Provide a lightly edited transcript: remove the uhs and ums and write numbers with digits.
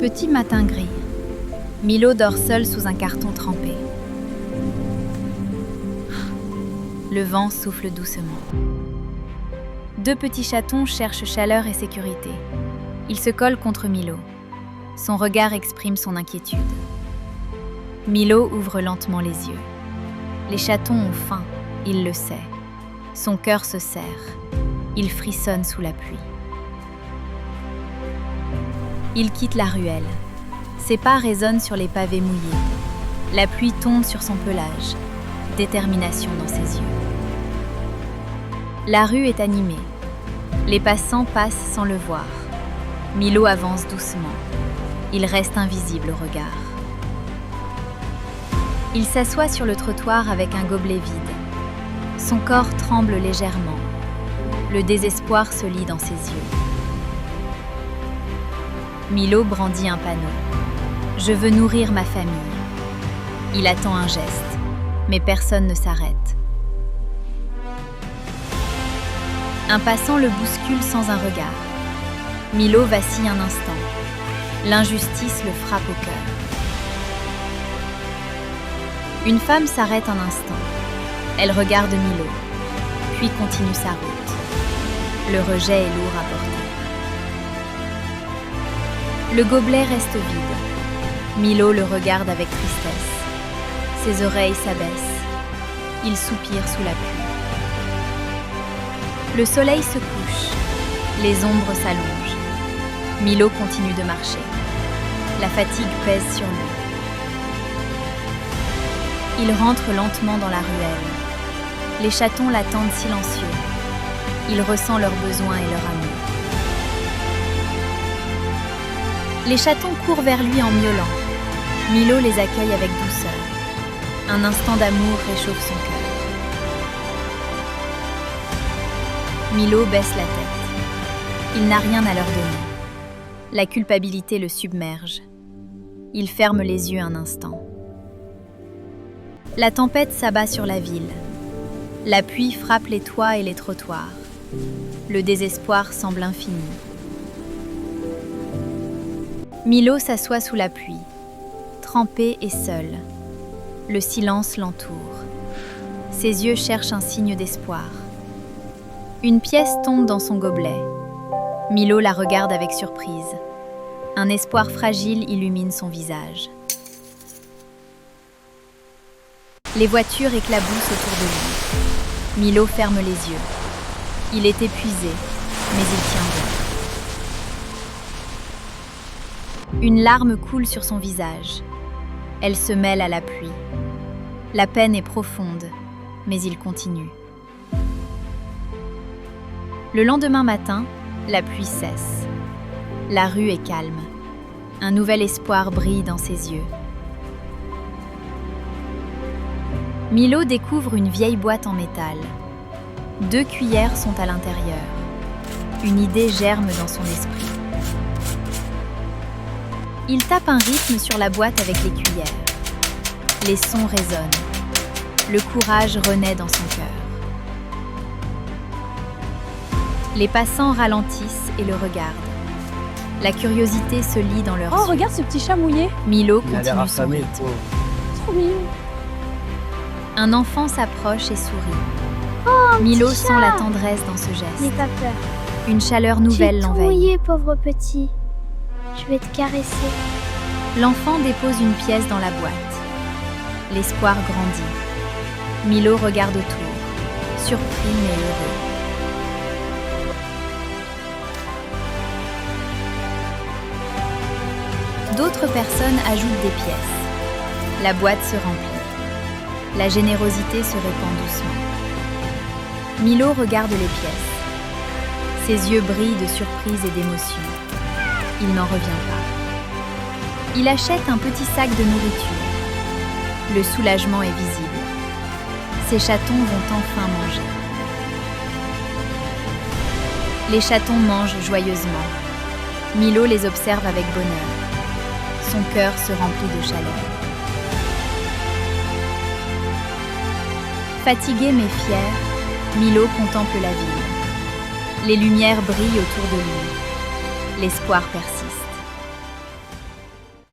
Petit matin gris. Milo dort seul sous un carton trempé. Le vent souffle doucement. Deux petits chatons cherchent chaleur et sécurité. Ils se collent contre Milo. Son regard exprime son inquiétude. Milo ouvre lentement les yeux. Les chatons ont faim, il le sait. Son cœur se serre. Il frissonne sous la pluie. Il quitte la ruelle. Ses pas résonnent sur les pavés mouillés. La pluie tombe sur son pelage. Détermination dans ses yeux. La rue est animée. Les passants passent sans le voir. Milo avance doucement. Il reste invisible au regard. Il s'assoit sur le trottoir avec un gobelet vide. Son corps tremble légèrement. Le désespoir se lit dans ses yeux. Milo brandit un panneau. « Je veux nourrir ma famille ». Il attend un geste, mais personne ne s'arrête. Un passant le bouscule sans un regard. Milo vacille un instant. L'injustice le frappe au cœur. Une femme s'arrête un instant. Elle regarde Milo, puis continue sa route. Le rejet est lourd à porter. Le gobelet reste vide. Milo le regarde avec tristesse. Ses oreilles s'abaissent. Il soupire sous la pluie. Le soleil se couche. Les ombres s'allongent. Milo continue de marcher. La fatigue pèse sur lui. Il rentre lentement dans la ruelle. Les chatons l'attendent silencieux. Il ressent leurs besoins et leur amour. Les chatons courent vers lui en miaulant. Milo les accueille avec douceur. Un instant d'amour réchauffe son cœur. Milo baisse la tête. Il n'a rien à leur donner. La culpabilité le submerge. Il ferme les yeux un instant. La tempête s'abat sur la ville. La pluie frappe les toits et les trottoirs. Le désespoir semble infini. Milo s'assoit sous la pluie, trempé et seul. Le silence l'entoure. Ses yeux cherchent un signe d'espoir. Une pièce tombe dans son gobelet. Milo la regarde avec surprise. Un espoir fragile illumine son visage. Les voitures éclaboussent autour de lui. Milo ferme les yeux. Il est épuisé, mais il tient bon. Une larme coule sur son visage. Elle se mêle à la pluie. La peine est profonde, mais il continue. Le lendemain matin, la pluie cesse. La rue est calme. Un nouvel espoir brille dans ses yeux. Milo découvre une vieille boîte en métal. 2 cuillères sont à l'intérieur. Une idée germe dans son esprit. Il tape un rythme sur la boîte avec les cuillères. Les sons résonnent. Le courage renaît dans son cœur. Les passants ralentissent et le regardent. La curiosité se lit dans leurs yeux. Oh, regarde ce petit chat mouillé. Milo Il a l'air continue son affamé, le rythme. pauvre. Trop mignon. Un enfant s'approche et sourit. Oh, Milo petit sent chat. la tendresse dans ce N'aie geste. pas peur. Une chaleur Tu nouvelle es tout l'envahit. mouillé, pauvre petit. Je vais te caresser. L'enfant dépose une pièce dans la boîte. L'espoir grandit. Milo regarde autour, surpris mais heureux. D'autres personnes ajoutent des pièces. La boîte se remplit. La générosité se répand doucement. Milo regarde les pièces. Ses yeux brillent de surprise et d'émotion. Il n'en revient pas. Il achète un petit sac de nourriture. Le soulagement est visible. Ses chatons vont enfin manger. Les chatons mangent joyeusement. Milo les observe avec bonheur. Son cœur se remplit de chaleur. Fatigué mais fier, Milo contemple la ville. Les lumières brillent autour de lui. L'espoir persiste.